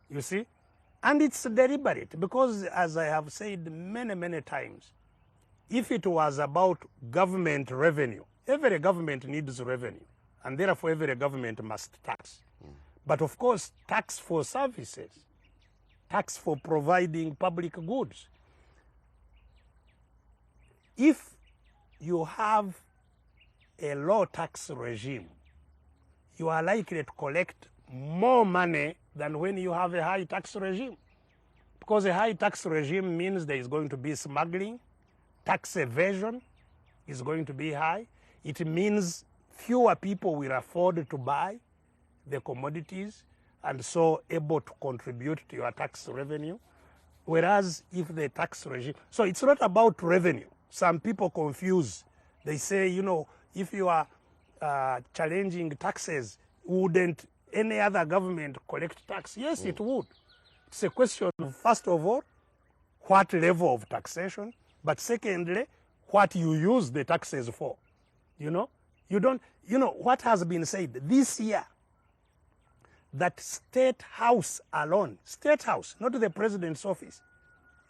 you see? And it's deliberate because, as I have said many, many times, if it was about government revenue, every government needs revenue, and therefore every government must tax. But of course, tax for services, tax for providing public goods. If you have a low tax regime, you are likely to collect more money than when you have a high tax regime. Because a high tax regime means there is going to be smuggling, tax evasion is going to be high. It means fewer people will afford to buy the commodities and so able to contribute to your tax revenue. Whereas if the tax regime, so it's not about revenue. Some people confuse. They say, you know, if you are challenging taxes, wouldn't any other government collect tax? Yes, it would. It's a question of, first of all, what level of taxation, but secondly, what you use the taxes for. You know, what has been said this year, that State House alone, State House, not the President's office,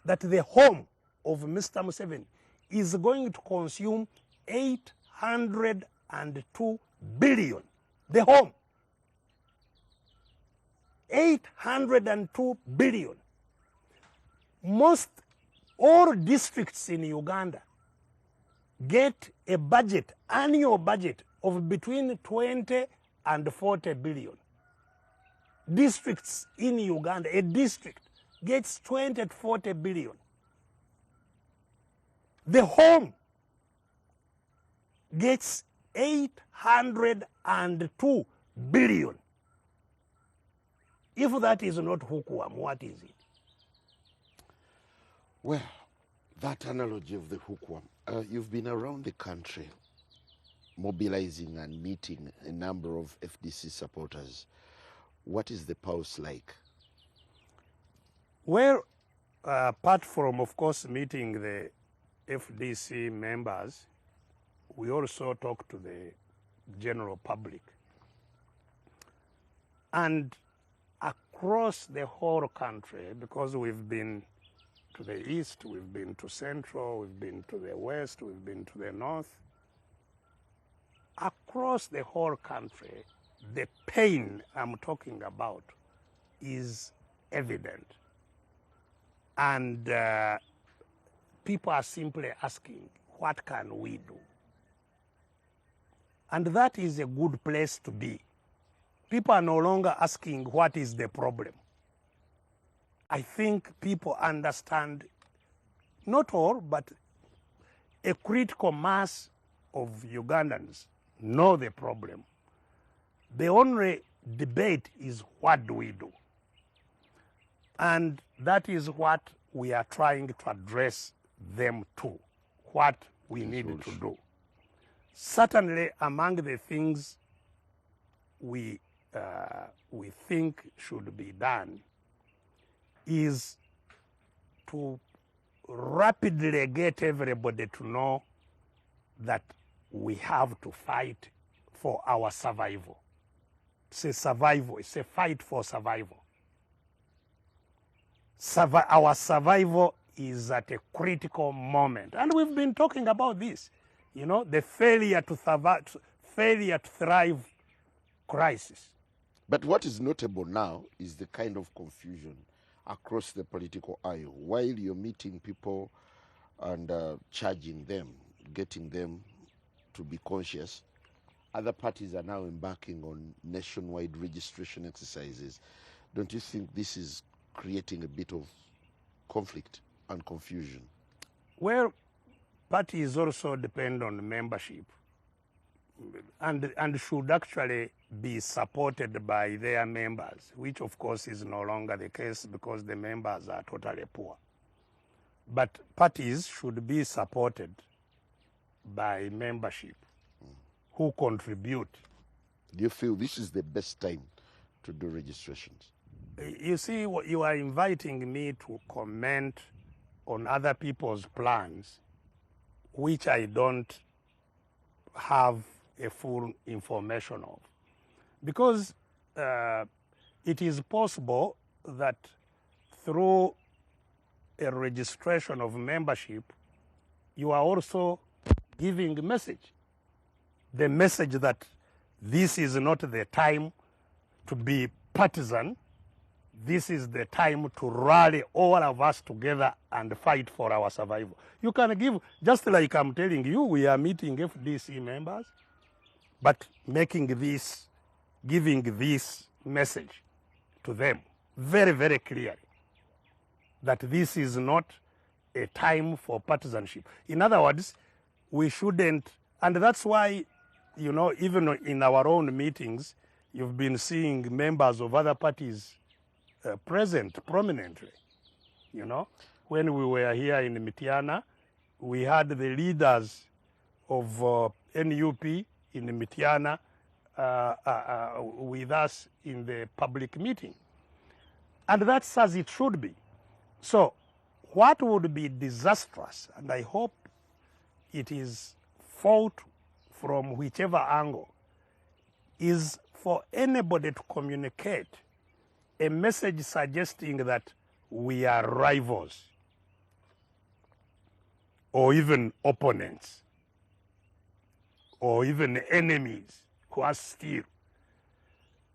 that the home of Mr. Museveni is going to consume 802 billion. The home. 802 billion. All districts in Uganda get a budget, annual budget of between 20 and 40 billion. Districts in Uganda, a district gets 20 to 40 billion. The home gets 802 billion. If that is not hookworm, what is it? Well, that analogy of the hookworm, you've been around the country mobilizing and meeting a number of FDC supporters. What is the pulse like? Well, apart from, of course, meeting the FDC members, we also talk to the general public. And across the whole country, because we've been to the east, we've been to central, we've been to the west, we've been to the north, across the whole country, the pain I'm talking about is evident. And people are simply asking, what can we do? And that is a good place to be. People are no longer asking what is the problem. I think people understand not all, but a critical mass of Ugandans know the problem. The only debate is what do we do? And that is what we are trying to address them to, what we need to do. Certainly among the things we think should be done is to rapidly get everybody to know that we have to fight for our survival. It's a survival, it's a fight for survival. Our survival is at a critical moment. And we've been talking about this, you know, the failure to thrive crisis. But what is notable now is the kind of confusion across the political aisle. While you're meeting people and charging them, getting them to be conscious, other parties are now embarking on nationwide registration exercises. Don't you think this is creating a bit of conflict and confusion? Well, parties also depend on membership and should actually be supported by their members, which of course is no longer the case because the members are totally poor. But parties should be supported by membership who contribute. Do you feel this is the best time to do registrations? You see, you are inviting me to comment on other people's plans, which I don't have a full information of. Because it is possible that through a registration of membership, you are also giving a message. The message that this is not the time to be partisan. This is the time to rally all of us together and fight for our survival. You can give, just like I'm telling you, we are meeting FDC members, but making this, giving this message to them very, very clearly, that this is not a time for partisanship. In other words, we shouldn't, and that's why, you know, even in our own meetings, you've been seeing members of other parties present prominently. You know, when we were here in Mitiana, we had the leaders of NUP in Mitiana with us in the public meeting. And that's as it should be. So what would be disastrous, and I hope it is fought from whichever angle, is for anybody to communicate a message suggesting that we are rivals or even opponents or even enemies who are still,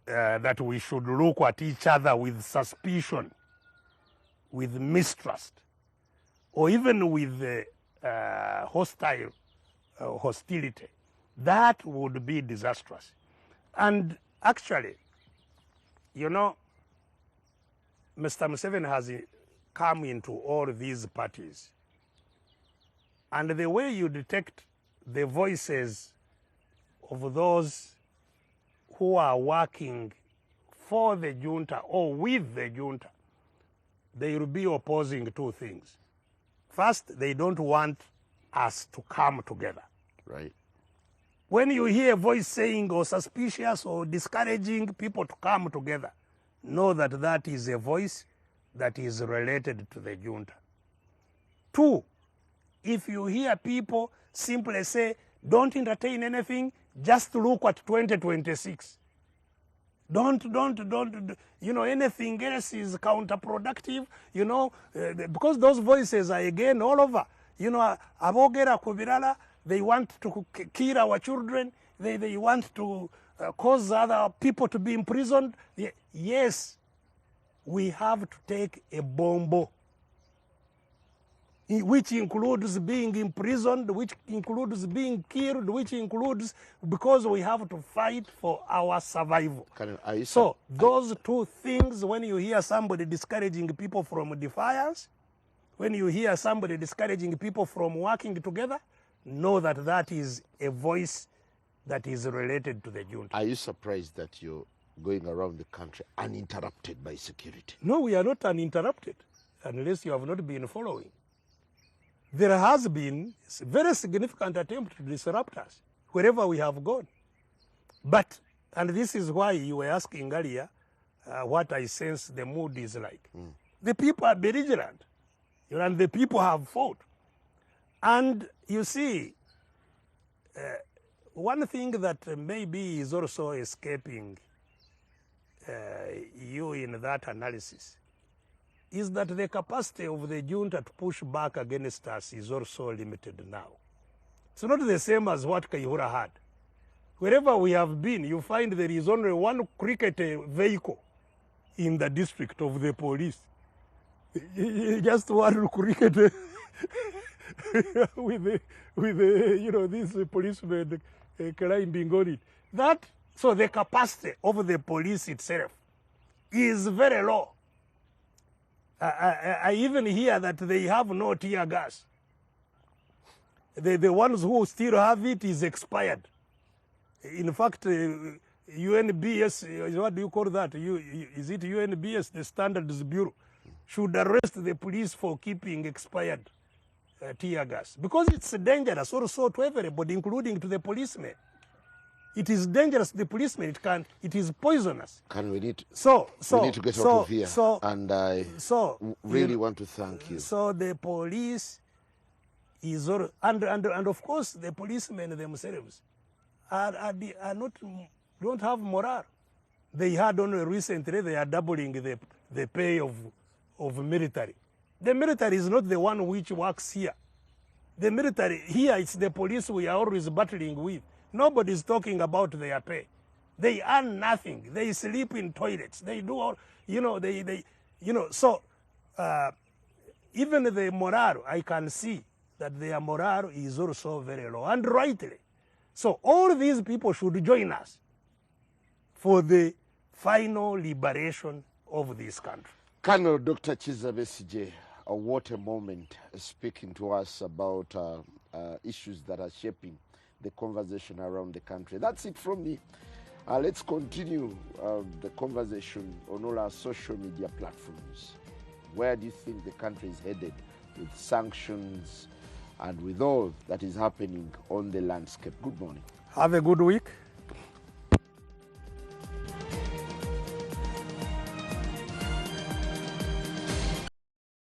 that we should look at each other with suspicion, with mistrust, or even with hostile hostility. That would be disastrous. And actually, you know, Mr. Museveni has come into all these parties. And the way you detect the voices of those who are working for the junta or with the junta, they will be opposing two things. First, they don't want us to come together. Right. When you hear a voice saying or suspicious or discouraging people to come together, know that that is a voice that is related to the junta. Two, if you hear people simply say, don't entertain anything, just look at 2026. Don't, you know, anything else is counterproductive, you know, because those voices are again all over. You know, abogera kubirala, they want to kill our children, they want to cause other people to be imprisoned. Yes, we have to take a bombo, which includes being imprisoned, which includes being killed, which includes, because we have to fight for our survival. So those two things, when you hear somebody discouraging people from defiance When you hear somebody discouraging people from working together, know that that is a voice that is related to the junta. Are you surprised that you're going around the country uninterrupted by security? No, we are not uninterrupted, unless you have not been following. There has been a very significant attempt to disrupt us wherever we have gone. But, and this is why you were asking earlier what I sense the mood is like. The people are belligerent, and the people have fought. And you see, one thing that maybe is also escaping you in that analysis is that the capacity of the junta to push back against us is also limited now. It's not the same as what Kaihura had. Wherever we have been, you find there is only one cricket vehicle in the district of the police. Just one cricket with this policeman climbing on it. So the capacity of the police itself is very low. I even hear that they have no tear gas. The ones who still have it is expired. In fact, UNBS, what do you call that? Is it UNBS, the Standards Bureau, should arrest the police for keeping expired tear gas. Because it's dangerous also to everybody, including to the policemen. It is dangerous to the policemen. It is poisonous. We need to get out of here. And I really want to thank you. So the police is, and of course the policemen themselves don't have morale. They had only recently, they are doubling the pay of military. The military is not the one which works here. The military, here it's the police we are always battling with. Nobody is talking about their pay. They earn nothing. They sleep in toilets. They do all, so even the morale, I can see that their morale is also very low, and rightly. So all these people should join us for the final liberation of this country. Colonel Dr. Kizza Besigye, what a moment speaking to us about issues that are shaping the conversation around the country. That's it from me. Let's continue the conversation on all our social media platforms. Where do you think the country is headed with sanctions and with all that is happening on the landscape? Good morning. Have a good week.